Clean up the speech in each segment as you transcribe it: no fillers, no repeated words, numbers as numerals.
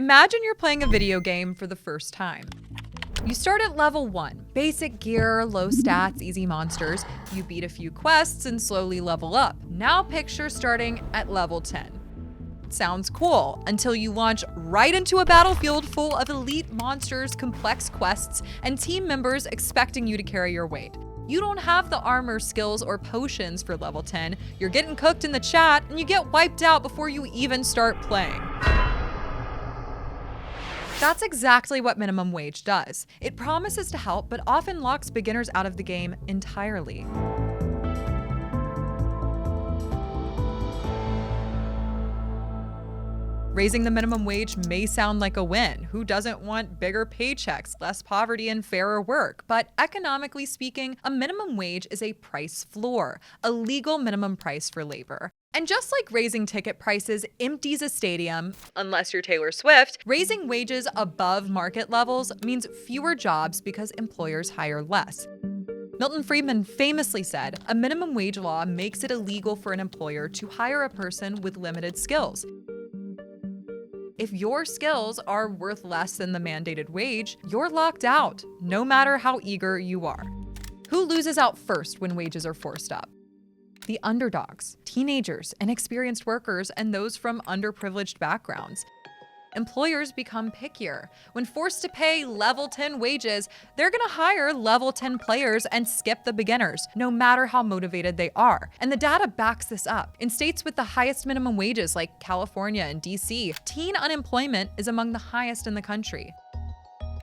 Imagine you're playing a video game for the first time. You start at level 1, basic gear, low stats, easy monsters. You beat a few quests and slowly level up. Now picture starting at level 10. Sounds cool, until you launch right into a battlefield full of elite monsters, complex quests, and team members expecting you to carry your weight. You don't have the armor, skills, or potions for level 10. You're getting cooked in the chat, and you get wiped out before you even start playing. That's exactly what minimum wage does. It promises to help, but often locks beginners out of the game entirely. Raising the minimum wage may sound like a win. Who doesn't want bigger paychecks, less poverty, and fairer work? But economically speaking, a minimum wage is a price floor, a legal minimum price for labor. And just like raising ticket prices empties a stadium, unless you're Taylor Swift, raising wages above market levels means fewer jobs because employers hire less. Milton Friedman famously said, "A minimum wage law makes it illegal for an employer to hire a person with limited skills." If your skills are worth less than the mandated wage, you're locked out, no matter how eager you are. Who loses out first when wages are forced up? The underdogs, teenagers, inexperienced workers, and those from underprivileged backgrounds. Employers become pickier. When forced to pay level 10 wages, they're gonna hire level 10 players and skip the beginners, no matter how motivated they are. And the data backs this up. In states with the highest minimum wages like California and DC, teen unemployment is among the highest in the country.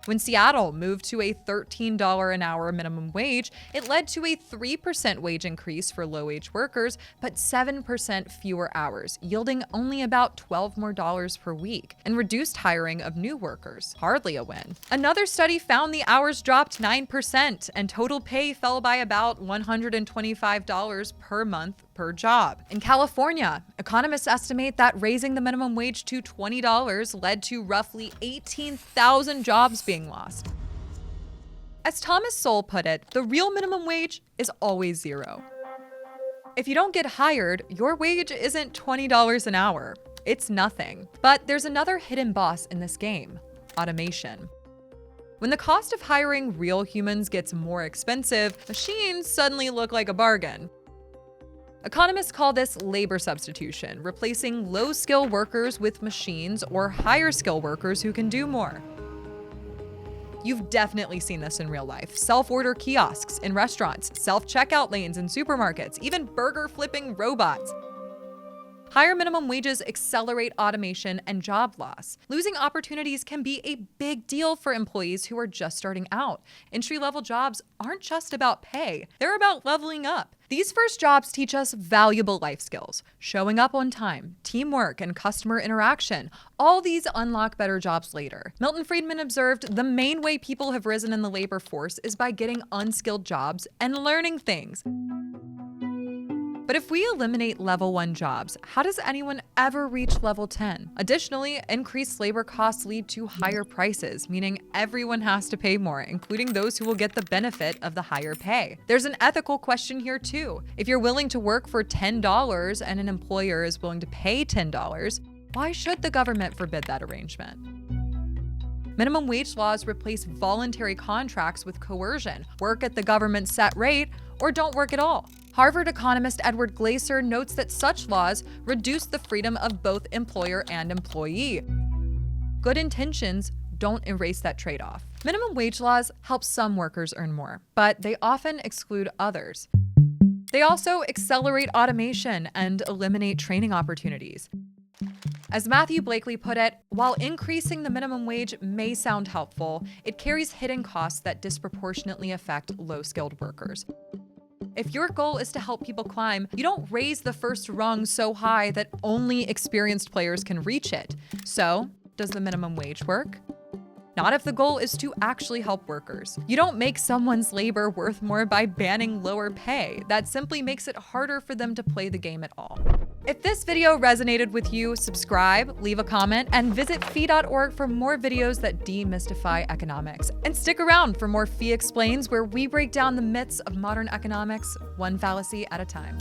When Seattle moved to a $13 an hour minimum wage, it led to a 3% wage increase for low-wage workers, but 7% fewer hours, yielding only about $12 more per week, and reduced hiring of new workers. Hardly a win. Another study found the hours dropped 9%, and total pay fell by about $125 per month per job. In California, economists estimate that raising the minimum wage to $20 led to roughly 18,000 jobs being lost. As Thomas Sowell put it, the real minimum wage is always zero. If you don't get hired, your wage isn't $20 an hour. It's nothing. But there's another hidden boss in this game: automation. When the cost of hiring real humans gets more expensive, machines suddenly look like a bargain. Economists call this labor substitution, replacing low-skill workers with machines or higher-skill workers who can do more. You've definitely seen this in real life. Self-order kiosks in restaurants, self-checkout lanes in supermarkets, even burger-flipping robots. Higher minimum wages accelerate automation and job loss. Losing opportunities can be a big deal for employees who are just starting out. Entry-level jobs aren't just about pay, they're about leveling up. These first jobs teach us valuable life skills: showing up on time, teamwork, and customer interaction. All these unlock better jobs later. Milton Friedman observed the main way people have risen in the labor force is by getting unskilled jobs and learning things. But if we eliminate level 1 jobs, how does anyone ever reach level 10? Additionally, increased labor costs lead to higher prices, meaning everyone has to pay more, including those who will get the benefit of the higher pay. There's an ethical question here too. If you're willing to work for $10 and an employer is willing to pay $10, why should the government forbid that arrangement? Minimum wage laws replace voluntary contracts with coercion: work at the government's set rate or don't work at all. Harvard economist Edward Glaeser notes that such laws reduce the freedom of both employer and employee. Good intentions don't erase that trade-off. Minimum wage laws help some workers earn more, but they often exclude others. They also accelerate automation and eliminate training opportunities. As Matthew Blakely put it, while increasing the minimum wage may sound helpful, it carries hidden costs that disproportionately affect low-skilled workers. If your goal is to help people climb, you don't raise the first rung so high that only experienced players can reach it. So, does the minimum wage work? Not if the goal is to actually help workers. You don't make someone's labor worth more by banning lower pay. That simply makes it harder for them to play the game at all. If this video resonated with you, subscribe, leave a comment, and visit fee.org for more videos that demystify economics. And stick around for more Fee Explains, where we break down the myths of modern economics, one fallacy at a time.